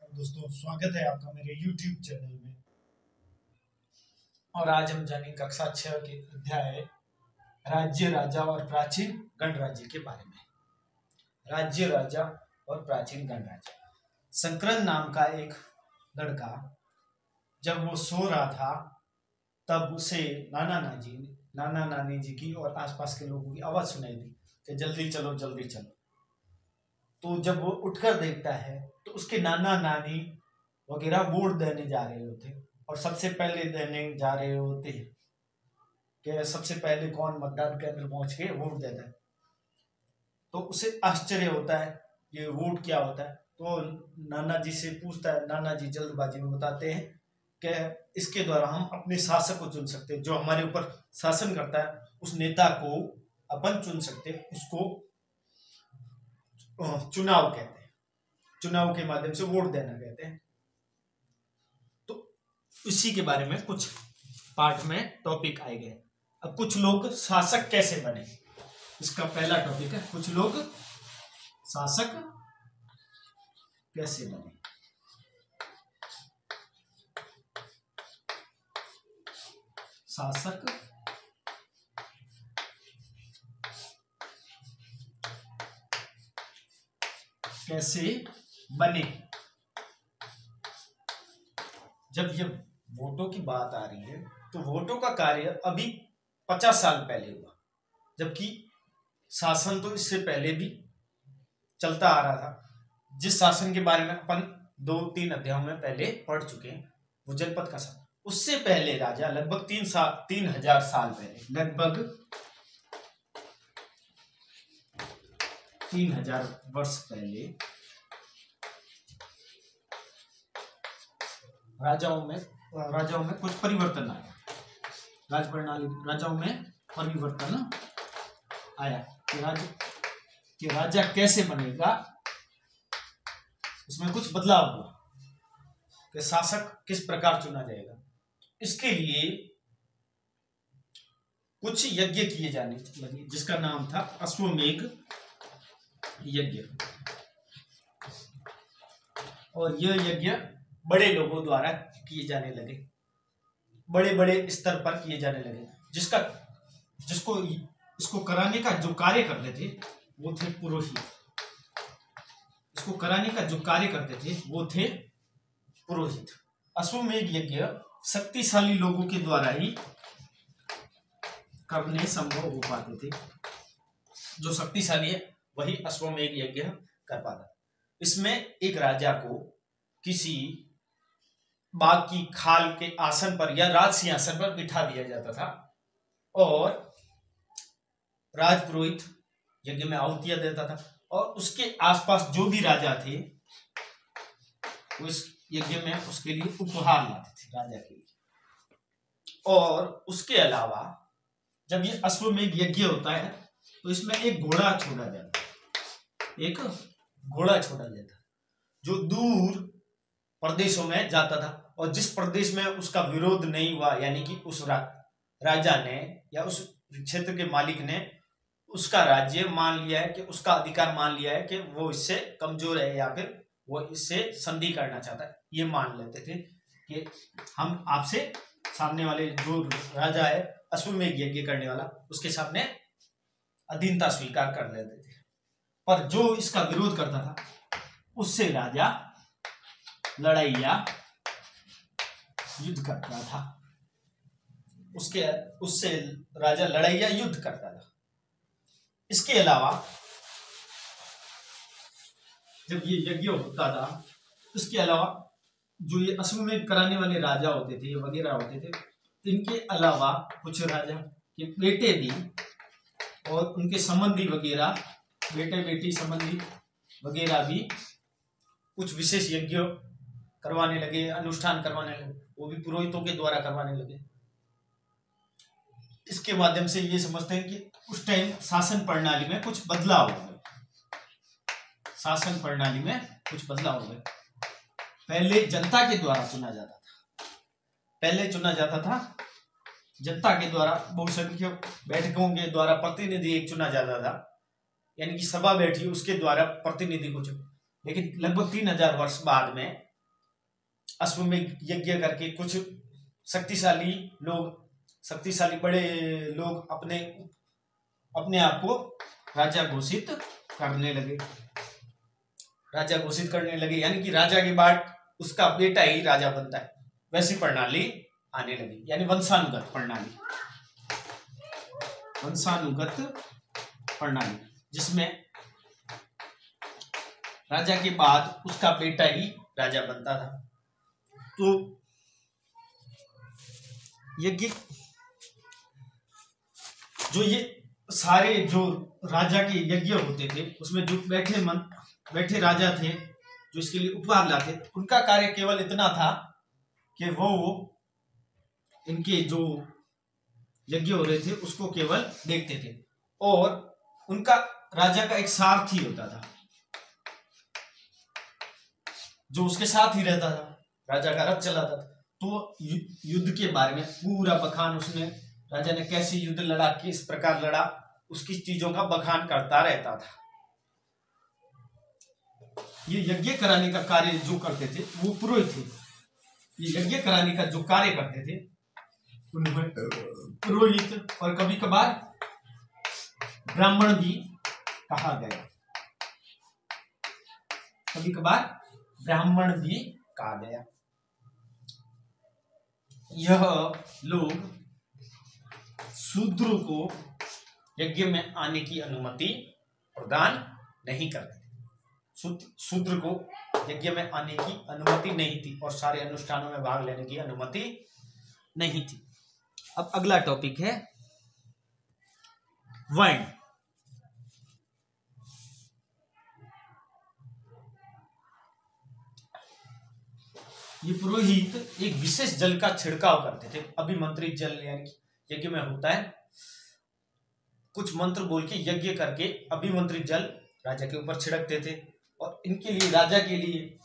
दोस्तों, स्वागत है आपका मेरे YouTube चैनल में। और आज हम जानेंगे कक्षा 6 के अध्याय राज्य, राजा और प्राचीन गणराज्य के बारे में। राज्य, राजा और प्राचीन गणराज्य। संकरन नाम का एक लड़का जब वो सो रहा था तब उसे नाना नानी जी की और आसपास के लोगों की आवाज सुनाई दी कि जल्दी चलो जल्दी चलो। तो जब वो उठकर देखता है तो उसके नाना नानी वगैरह वोट देने जा रहे होते और सबसे पहले देने जा रहे होते हैं कि सबसे पहले कौन मतदान केंद्र पहुंच के वोट देता है। तो उसे आश्चर्य होता है ये वोट क्या होता है। तो नाना जी से पूछता है, नाना जी जल्दबाजी में बताते हैं कि इसके द्वारा हम अपने शासक को चुन सकते हैं, जो हमारे ऊपर शासन करता है उस नेता को अपन चुन सकते हैं, उसको चुनाव कहते हैं। चुनाव के माध्यम से वोट देना कहते हैं। तो इसी के बारे में कुछ पार्ट में टॉपिक आए गए। अब कुछ लोग शासक कैसे बने, इसका पहला टॉपिक है कुछ लोग शासक कैसे बने। शासक कैसे बने। जब ये वोटों की बात आ रही है तो वोटों का कार्य अभी 50 साल पहले हुआ, जबकि शासन तो इससे पहले भी चलता आ रहा था। जिस शासन के बारे में अपन 2-3 अध्यायों में पहले पढ़ चुके हैं वो जनपद का शासन। उससे पहले राजा लगभग 3,000 साल पहले, लगभग 3,000 वर्ष पहले राजाओं में कुछ परिवर्तन आया। राज प्रणाली राजाओं में परिवर्तन आया कि राजा कैसे बनेगा, उसमें कुछ बदलाव हुआ कि शासक किस प्रकार चुना जाएगा। इसके लिए कुछ यज्ञ किए जाने लगे जिसका नाम था अश्वमेध यज्ञ। और यह यज्ञ बड़े लोगों द्वारा किए जाने लगे, बड़े बड़े स्तर पर किए जाने लगे। इसको कराने का जो कार्य करते थे वो थे पुरोहित। इसको कराने का जो कार्य करते थे वो थे पुरोहित। अश्वमेध यज्ञ शक्तिशाली लोगों के द्वारा ही करने संभव हो पाते थे। जो शक्तिशाली है वही अश्वमेध यज्ञ कर पाता। इसमें एक राजा को किसी बाग की खाल के आसन पर या राज सिंहासन पर बिठा दिया जाता था और राजपुरोहित यज्ञ में आहुतियां देता था। और उसके आसपास जो भी राजा थे वो इस यज्ञ में उसके लिए उपहार लाते थे राजा के लिए। और उसके अलावा जब ये अश्वमेध यज्ञ होता है तो इसमें एक घोड़ा छोड़ा जाता जो दूर प्रदेशों में जाता था। और जिस प्रदेश में उसका विरोध नहीं हुआ, यानी कि उस राजा ने या उस क्षेत्र के मालिक ने उसका राज्य मान लिया है कि उसका अधिकार मान लिया है कि वो इससे कमजोर है या फिर वो इससे संधि करना चाहता है, ये मान लेते थे कि हम आपसे, सामने वाले जो राजा है अश्वमेध यज्ञ करने वाला, उसके सामने अधीनता स्वीकार कर लेते थे। पर जो इसका विरोध करता था उससे राजा लड़ाई या युद्ध करता था। उससे राजा लड़ाई या युद्ध करता था। इसके अलावा जब ये यज्ञ होता था, इसके अलावा जो ये अश्वमेध कराने वाले राजा होते थे वगैरह होते थे, इनके अलावा कुछ राजा के बेटे भी और उनके संबंधी वगैरह, बेटे बेटी संबंधी वगैरह भी कुछ विशेष यज्ञ करवाने लगे, अनुष्ठान करवाने लगे, वो भी पुरोहितों के द्वारा करवाने लगे। इसके माध्यम से ये समझते हैं कि उस टाइम शासन प्रणाली में कुछ बदलाव हो गए। शासन प्रणाली में कुछ बदलाव हो गए। पहले जनता के द्वारा चुना जाता था, जनता के द्वारा, बहुसंख्यक बैठकों के द्वारा प्रतिनिधि एक चुना जाता था, यानी कि सभा बैठी उसके द्वारा प्रतिनिधि को चुना। लेकिन लगभग 3,000 वर्ष बाद में अश्वमेध यज्ञ करके कुछ शक्तिशाली बड़े लोग अपने अपने आप को राजा घोषित करने लगे। राजा घोषित करने लगे यानी कि राजा के बाद उसका बेटा ही राजा बनता है, वैसी प्रणाली आने लगी, यानी वंशानुगत प्रणाली जिसमें राजा के बाद उसका बेटा ही राजा बनता था। तो यज्ञ जो ये सारे जो राजा के यज्ञ होते थे उसमें जो बैठे राजा थे जो इसके लिए उपहार लाते, उनका कार्य केवल इतना था कि वो इनके जो यज्ञ हो रहे थे उसको केवल देखते थे, और उनका राजा का एक सारथी होता था जो उसके साथ ही रहता था, राजा का रथ चलाता था। तो युद्ध के बारे में पूरा बखान उसने, राजा ने कैसे युद्ध लड़ा, किस प्रकार लड़ा, उसकी चीजों का बखान करता रहता था। ये यज्ञ कराने का कार्य जो करते थे वो पुरोहित थे। ये यज्ञ कराने का जो कार्य करते थे उन्हें पुरोहित और कभी कभार ब्राह्मण भी कहा गया, कभी कभार ब्राह्मण भी कहा गया। यह लोग शूद्रों को यज्ञ में आने की अनुमति प्रदान नहीं करते। शूद्र को यज्ञ में आने की अनुमति नहीं थी और सारे अनुष्ठानों में भाग लेने की अनुमति नहीं थी। अब अगला टॉपिक है वर्ण। ये पुरोहित एक विशेष जल का छिड़काव करते थे, अभिमंत्रित जल, यानी यज्ञ में होता है कुछ मंत्र बोल के यज्ञ करके अभिमंत्रित जल राजा के ऊपर छिड़कते थे, और इनके लिए, राजा के लिए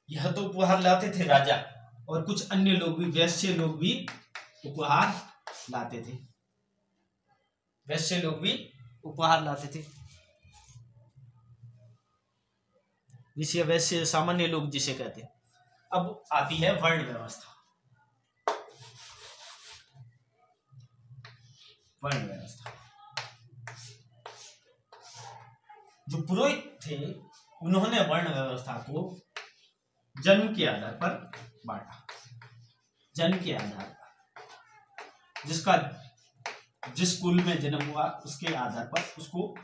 यह तो उपहार लाते थे राजा, और कुछ अन्य लोग भी, वैश्य लोग भी उपहार लाते थे, वैश्य लोग भी उपहार लाते थे। जिसे वैश्य सामान्य लोग जिसे कहते हैं। अब आती है वर्ण व्यवस्था। वर्ण व्यवस्था, जो पुरोहित थे उन्होंने वर्ण व्यवस्था को जन्म के आधार पर बांटा। जन्म के आधार पर जिसका जिस कुल में जन्म हुआ उसके आधार पर उसको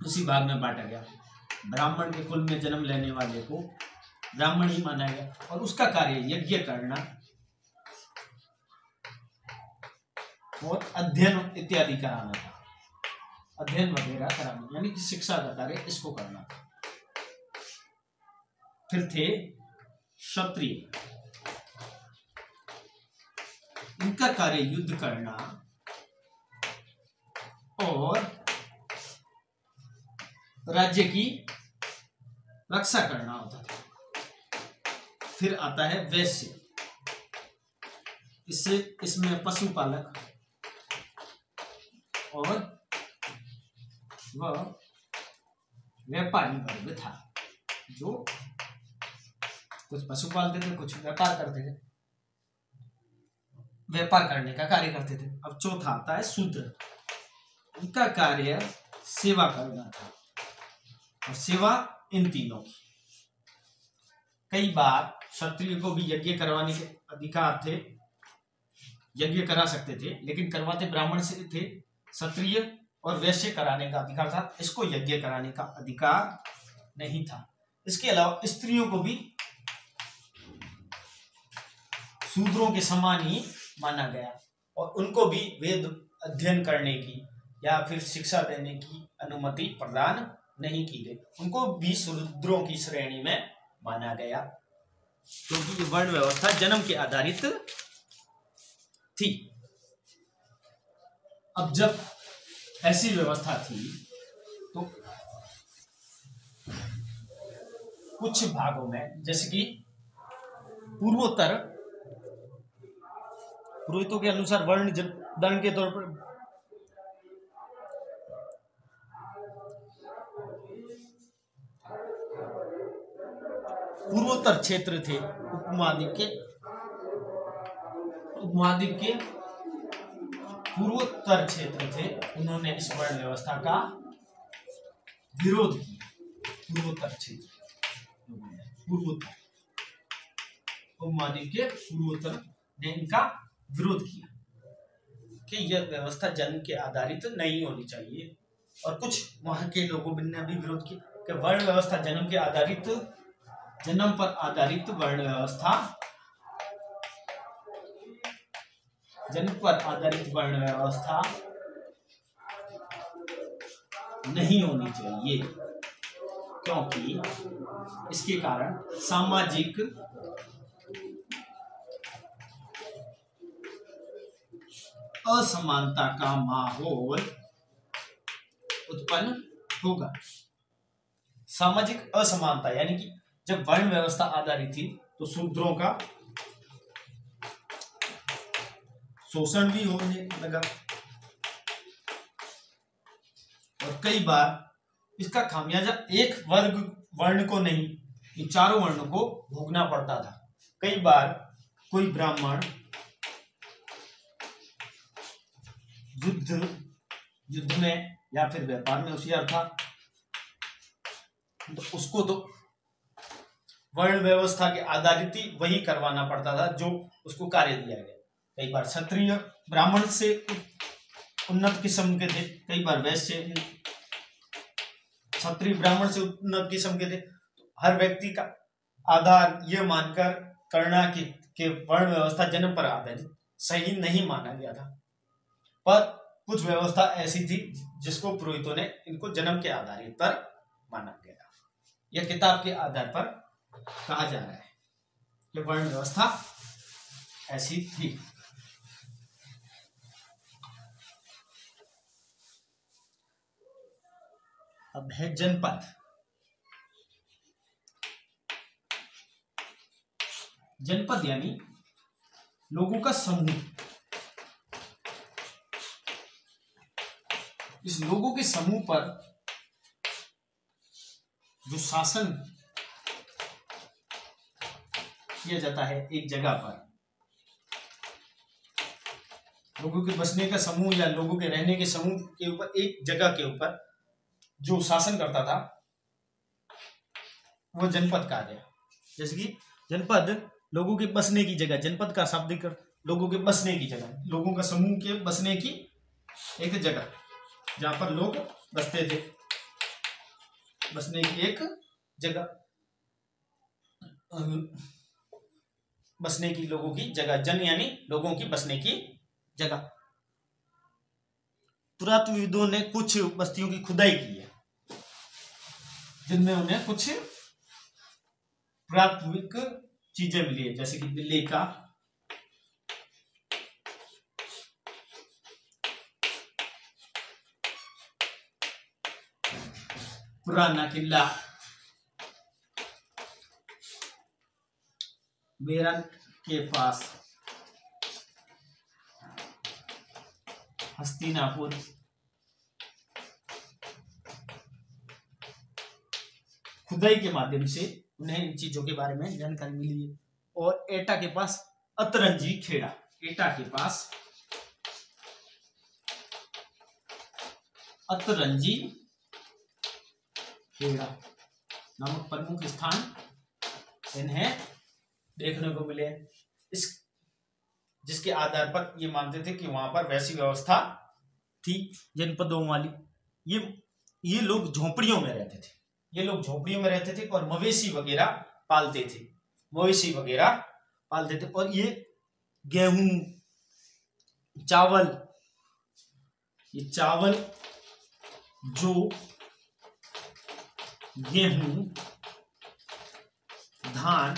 उसी भाग में बांटा गया। ब्राह्मण के कुल में जन्म लेने वाले को ब्राह्मण ही माना गया, और उसका कार्य यज्ञ करना और अध्ययन इत्यादि कराना था। अध्ययन वगैरह कराना यानी कि शिक्षा का कार्य इसको करना था। फिर थे क्षत्रिय, इनका कार्य युद्ध करना और राज्य की रक्षा करना होता था। फिर आता है वैश्य, इसमें पशुपालक और वह व्यापारी वर्ग था, जो कुछ पशु पालते थे, कुछ व्यापार करते थे, व्यापार करने का कार्य करते थे। अब चौथा आता है शूद्र, उनका कार्य सेवा करना था, और सेवा इन तीनों की। कई बार क्षत्रिय को भी यज्ञ करवाने के अधिकार थे, यज्ञ करा सकते थे, लेकिन करवाते ब्राह्मण से थे। क्षत्रिय और वैश्य कराने का अधिकार था, इसको यज्ञ कराने का अधिकार नहीं था। इसके अलावा स्त्रियों को भी शूद्रों के समान ही माना गया, और उनको भी वेद अध्ययन करने की या फिर शिक्षा देने की अनुमति प्रदान नहीं की गई, उनको भी शूद्रों की श्रेणी में माना गया, क्योंकि ये वर्ण व्यवस्था जन्म के आधारित थी। अब जब ऐसी व्यवस्था थी तो कुछ भागों में, जैसे कि पूर्वोत्तर, पुरोहितों के अनुसार वर्ण दंड के तौर पर पूर्वोत्तर क्षेत्र थे, उपमहाद्वीप के पूर्वोत्तर क्षेत्र थे, उन्होंने इस वर्ण व्यवस्था का विरोध किया। पूर्वोत्तर क्षेत्र, पूर्वोत्तर उपमहाद्वीप के पूर्वोत्तर ने इनका विरोध किया कि यह व्यवस्था जन्म के आधारित नहीं होनी चाहिए। और कुछ वहां के लोगों ने भी विरोध किया कि वर्ण व्यवस्था जन्म पर आधारित वर्ण व्यवस्था, जन्म पर आधारित वर्ण व्यवस्था नहीं होनी चाहिए, क्योंकि इसके कारण सामाजिक असमानता का माहौल उत्पन्न होगा। सामाजिक असमानता यानी कि जब वर्ण व्यवस्था आधारित थी तो शूद्रों का शोषण भी होने लगा, और कई बार इसका खामियाजा एक वर्ण को नहीं, ये चारों वर्णों को भोगना पड़ता था। कई बार कोई ब्राह्मण युद्ध में या फिर व्यापार में होशियार था, तो उसको तो वर्ण व्यवस्था के आधारित ही वही करवाना पड़ता था जो उसको कार्य दिया गया। कई बार क्षत्रिय ब्राह्मण से उन्नत किस्म के थे, कई बार वैश्य क्षत्रिय ब्राह्मण से उन्नत किस्म के थे। तो हर व्यक्ति का आधार यह मानकर करना कि वर्ण व्यवस्था जन्म पर आधारित सही नहीं माना गया था, पर कुछ व्यवस्था ऐसी थी जिसको पुरोहितों ने इनको जन्म के आधारित पर माना गया। यह किताब के आधार पर कहा जा रहा है कि वर्ण व्यवस्था ऐसी थी। अब है जनपद। जनपद यानी लोगों का समूह। इस लोगों के समूह पर जो शासन किया जाता है एक जगह पर, लोगों के बसने का समूह या लोगों के रहने के समूह के ऊपर, एक जगह के ऊपर जो शासन करता था वो जनपद कहा गया। जैसे कि जनपद लोगों के बसने की जगह, जनपद का शाब्दिक लोगों के बसने की जगह, लोगों का समूह के बसने की एक जगह जहां पर लोग बसते थे, बसने की एक जगह, बसने की लोगों की जगह। जन यानी लोगों की बसने की जगह। पुरातत्वविदों ने कुछ बस्तियों की खुदाई की है जिनमें उन्हें कुछ पुरातात्विक चीजें मिली है, जैसे कि दिल्ली का पुराना किला, मेरठ के पास हस्तिनापुर, खुदाई के माध्यम से उन्हें इन चीजों के बारे में जानकारी मिली है। और एटा के पास अतरंजी खेड़ा, एटा के पास अतरंजी खेड़ा नामक प्रमुख स्थान इन्हें देखने को मिले। इस जिसके आधार पर ये मानते थे कि वहां पर वैसी व्यवस्था थी जनपदों वाली। ये लोग झोपड़ियों में रहते थे, ये लोग झोपड़ियों में रहते थे और मवेशी वगैरह पालते थे, मवेशी वगैरह पालते थे। और ये गेहूं, चावल, ये चावल जो गेहूं, धान,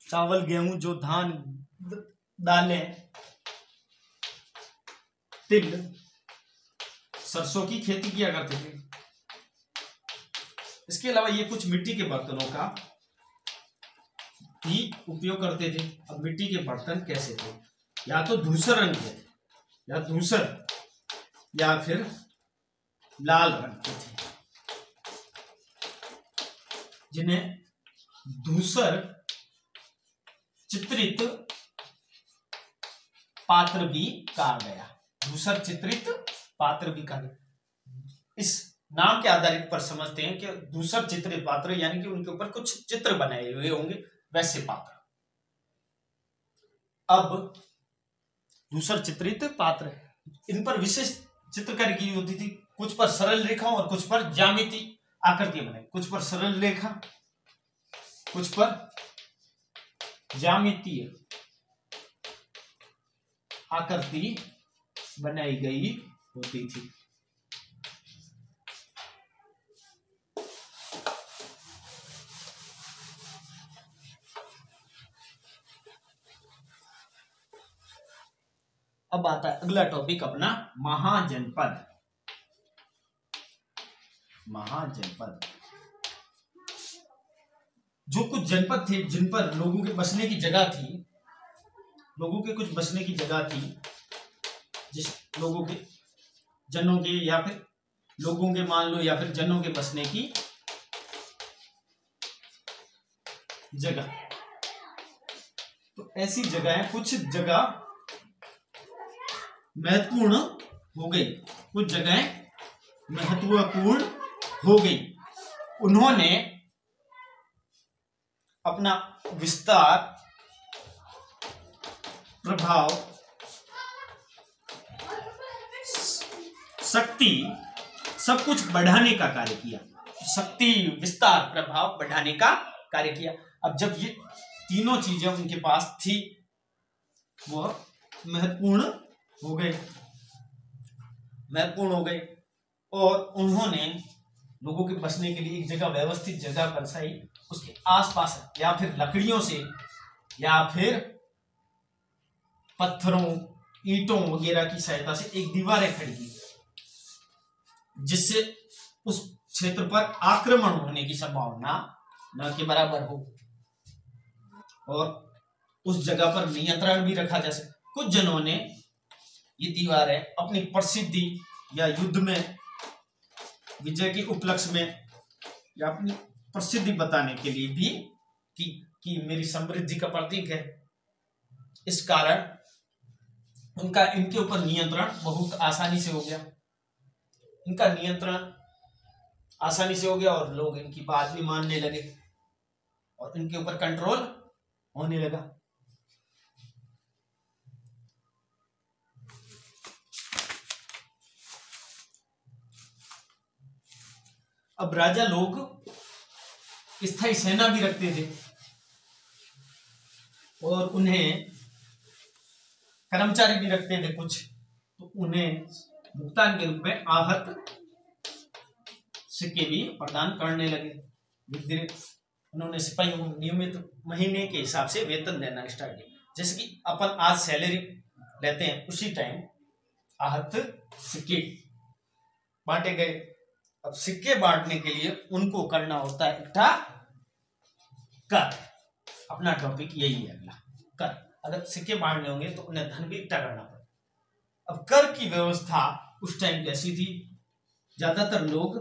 चावल, गेहूं जो धान, दालें, तिल, सरसों की खेती किया करते थे। इसके अलावा ये कुछ मिट्टी के बर्तनों का भी उपयोग करते थे। अब मिट्टी के बर्तन कैसे थे? या तो धूसर रंग के, या धूसर, या फिर लाल रंग के थे। जिन्हें धूसर चित्रित पात्र भी कहा गया। धूसर चित्रित पात्र भी कहा गया। इस नाम के आधारित पर समझते हैं कि धूसर चित्रित पात्र यानी कि उनके ऊपर कुछ चित्र बनाए हुए होंगे, वैसे पात्र। अब धूसर चित्रित पात्र, इन पर विशेष चित्रकारी की होती थी। कुछ पर सरल रेखा और कुछ पर ज्यामिति आकृति बनाई। कुछ पर सरल रेखा, कुछ पर ज्यामितीय आकृति बनाई गई होती थी। अब आता है अगला टॉपिक अपना, महाजनपद। महाजनपद, जो कुछ जनपद थे जिन पर लोगों के बसने की जगह थी, लोगों के कुछ बसने की जगह थी, जिस लोगों के जनों के या फिर लोगों के मान लो, या फिर जनों के बसने की जगह। तो ऐसी जगह, कुछ जगह महत्वपूर्ण हो गई, कुछ जगह महत्वपूर्ण हो गई। उन्होंने अपना विस्तार, प्रभाव, शक्ति सब कुछ बढ़ाने का कार्य किया। शक्ति, विस्तार, प्रभाव बढ़ाने का कार्य किया। अब जब ये तीनों चीजें उनके पास थी, वह महत्वपूर्ण हो गए, महत्वपूर्ण हो गए। और उन्होंने लोगों के बसने के लिए एक जगह, व्यवस्थित जगह बसाई। उसके आसपास या फिर लकड़ियों से या फिर पत्थरों, ईंटों वगैरह की सहायता से एक दीवारें खड़ी की, जिससे उस क्षेत्र पर आक्रमण होने की संभावना न के बराबर हो और उस जगह पर नियंत्रण भी रखा जा सके। कुछ जनों ने ये दीवारें अपनी प्रसिद्धि या युद्ध में विजय के उपलक्ष्य में या अपनी प्रसिद्धि बताने के लिए भी कि मेरी समृद्धि का प्रतीक है। इस कारण उनका इनके ऊपर नियंत्रण बहुत आसानी से हो गया। इनका नियंत्रण आसानी से हो गया और लोग इनकी बात भी मानने लगे और इनके ऊपर कंट्रोल होने लगा। अब राजा लोग स्थायी सेना भी रखते थे और उन्हें कर्मचारी भी रखते थे कुछ, तो उन्हें भुगतान के रूप में आहत सिक्के भी प्रदान करने लगे। धीरे धीरे उन्होंने सिपाहियों को नियमित महीने के हिसाब से वेतन देना स्टार्ट किया। जैसे कि अपन आज सैलरी लेते हैं, उसी टाइम आहत सिक्के बांटे गए। अब सिक्के बांटने के लिए उनको करना होता है इकट्ठा कर। अपना टॉपिक यही है अगला, कर। अगर सिक्के बांटने होंगे तो उन्हें धन भी इकट्ठा करना पड़ेगा। अब कर की व्यवस्था उस टाइम कैसी थी? ज्यादातर लोग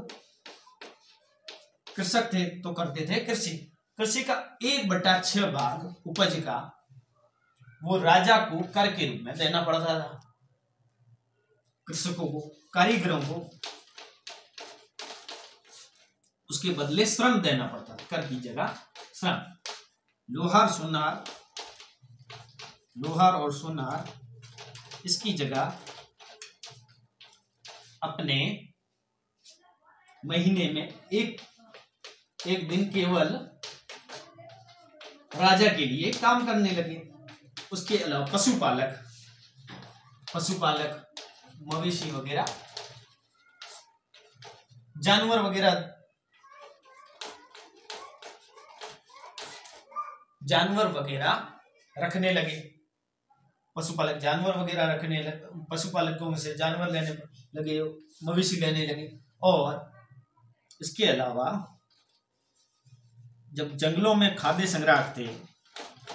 कृषक थे तो करते थे कृषि। कृषि का 1/6 भाग उपज का वो राजा को कर के रूप में देना पड़ता था। कृषकों को, कारीगरों को उसके बदले श्रम देना पड़ता था। कर की जगह श्रम। लोहार और सोनार इसकी जगह अपने महीने में एक दिन केवल राजा के लिए काम करने लगे। उसके अलावा पशुपालक मवेशी वगैरह, जानवर वगैरह रखने लगे। पशुपालक जानवर वगैरह रखने लगे, पशुपालकों से जानवर लेने लगे, मवेशी लेने लगे। और इसके अलावा जब जंगलों में खाद्य संग्राहक थे,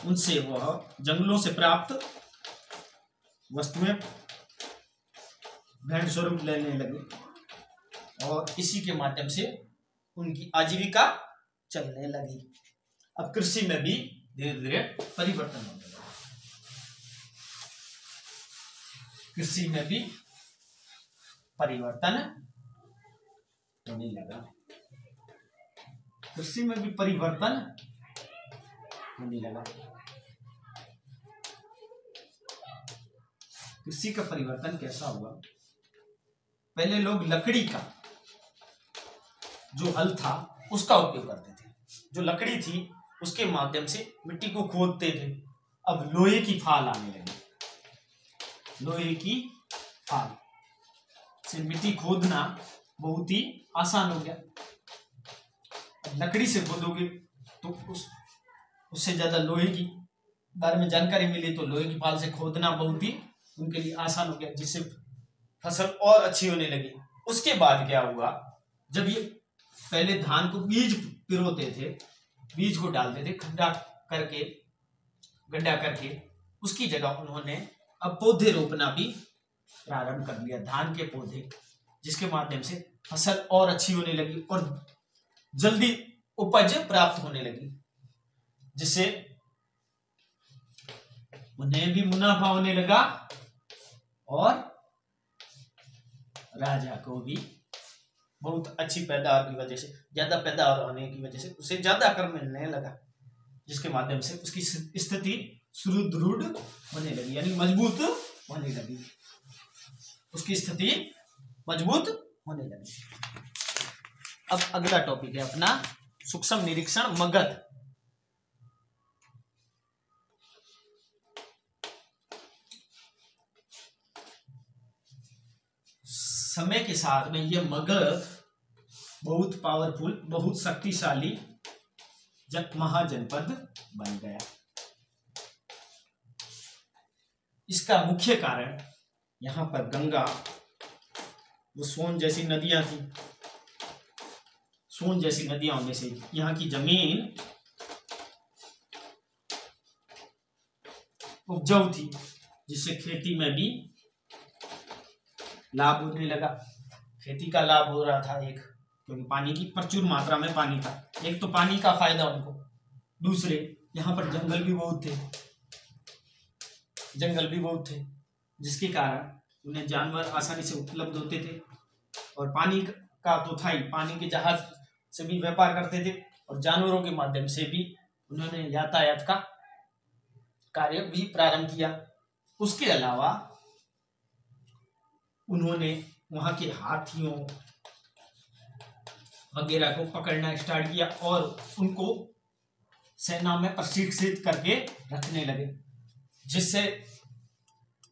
उनसे वह जंगलों से प्राप्त वस्तुएं भेंट स्वरूप लेने लगे और इसी के माध्यम से उनकी आजीविका चलने लगी। अब कृषि में भी धीरे धीरे परिवर्तन होने लगा। कृषि में भी परिवर्तन होने लगा। कृषि में भी परिवर्तन होने लगा। कृषि का परिवर्तन कैसा हुआ? पहले लोग लकड़ी का जो हल था उसका उपयोग करते थे। जो लकड़ी थी उसके माध्यम से मिट्टी को खोदते थे। अब लोहे की फाल आने लगी। लोहे की फाल से मिट्टी खोदना बहुत ही आसान हो गया। लकड़ी से खोदोगे तो उससे ज्यादा लोहे की बारे में जानकारी मिली, तो लोहे की फाल से खोदना बहुत ही उनके लिए आसान हो गया, जिससे फसल और अच्छी होने लगी। उसके बाद क्या हुआ, जब ये पहले धान को बीज पिरोते थे, बीज को डालते थे गड्ढा करके, उसकी जगह उन्होंने अब पौधे रोपना भी प्रारंभ कर दिया, धान के पौधे, जिसके माध्यम से फसल और अच्छी होने लगी और जल्दी उपज प्राप्त होने लगी, जिससे उन्हें भी मुनाफा होने लगा और राजा को भी बहुत अच्छी पैदावार की वजह से, ज्यादा पैदावार होने की वजह से उसे ज्यादा कर मिलने लगा, जिसके माध्यम से उसकी स्थिति सुदृढ़ होने लगी, यानी मजबूत होने लगी। उसकी स्थिति मजबूत होने लगी। अब अगला टॉपिक है अपना सूक्ष्म निरीक्षण मगध। समय के साथ में यह मगध बहुत पावरफुल, बहुत शक्तिशाली महाजनपद बन गया। इसका मुख्य कारण यहां पर गंगा, वो सोन जैसी नदियां थी। सोन जैसी नदियां होने से यहाँ की जमीन उपजाऊ थी, जिससे खेती में भी लाभ होने लगा। खेती का लाभ हो रहा था, एक क्योंकि पानी की प्रचुर मात्रा में पानी था। एक तो पानी का फायदा उनको, दूसरे यहाँ पर जंगल भी बहुत थे, जिसके कारण उन्हें जानवर आसानी से उपलब्ध होते थे। और पानी का तो था ही, पानी के जहाज से भी व्यापार करते थे और जानवरों के माध्यम से भी उन्होंने यातायात का कार्य भी प्रारंभ किया। उसके अलावा उन्होंने वहां के हाथियों वगैरह को पकड़ना स्टार्ट किया और उनको सेना में प्रशिक्षित करके रखने लगे, जिससे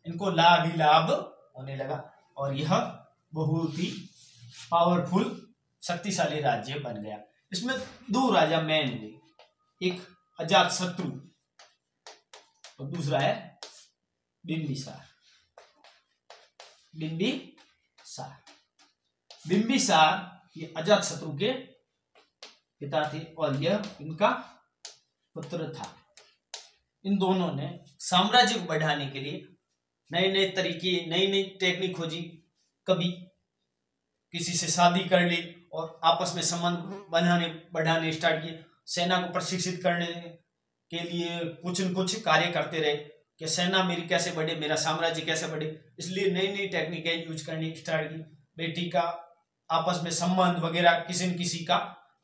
इनको लाभ ही लाभ होने लगा और यह बहुत ही पावरफुल शक्तिशाली राज्य बन गया। इसमें दो राजा मेन हुए, एक अजातशत्रु और दूसरा है बिंबिसार। बिंबिसार ये अजातशत्रु के पिता थे और यह इनका पुत्र था। इन दोनों ने साम्राज्य को बढ़ाने के लिए नए नए तरीके, नई नई टेक्निक खोजी। कभी किसी से शादी कर ली और आपस में संबंध बढ़ाने स्टार्ट किए। सेना को प्रशिक्षित करने के लिए कुछ न कुछ कार्य करते रहे कि सेना मेरी कैसे बढ़े, मेरा साम्राज्य कैसे बढ़े। इसलिए नई नई टेक्निकें यूज करनी स्टार्ट की। बेटी का आपस में संबंध वगैरह, किसी न किसी का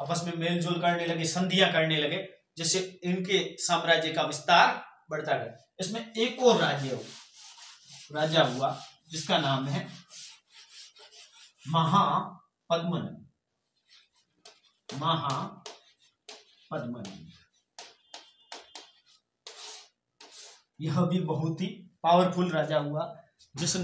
आपस में मेल जोल करने लगे, संधियां करने लगे, जिससे इनके साम्राज्य का विस्तार बढ़ता गया। इसमें एक और राजा हुआ जिसका नाम है महापद्मनंद। यह भी बहुत ही पावरफुल राजा हुआ, जिसने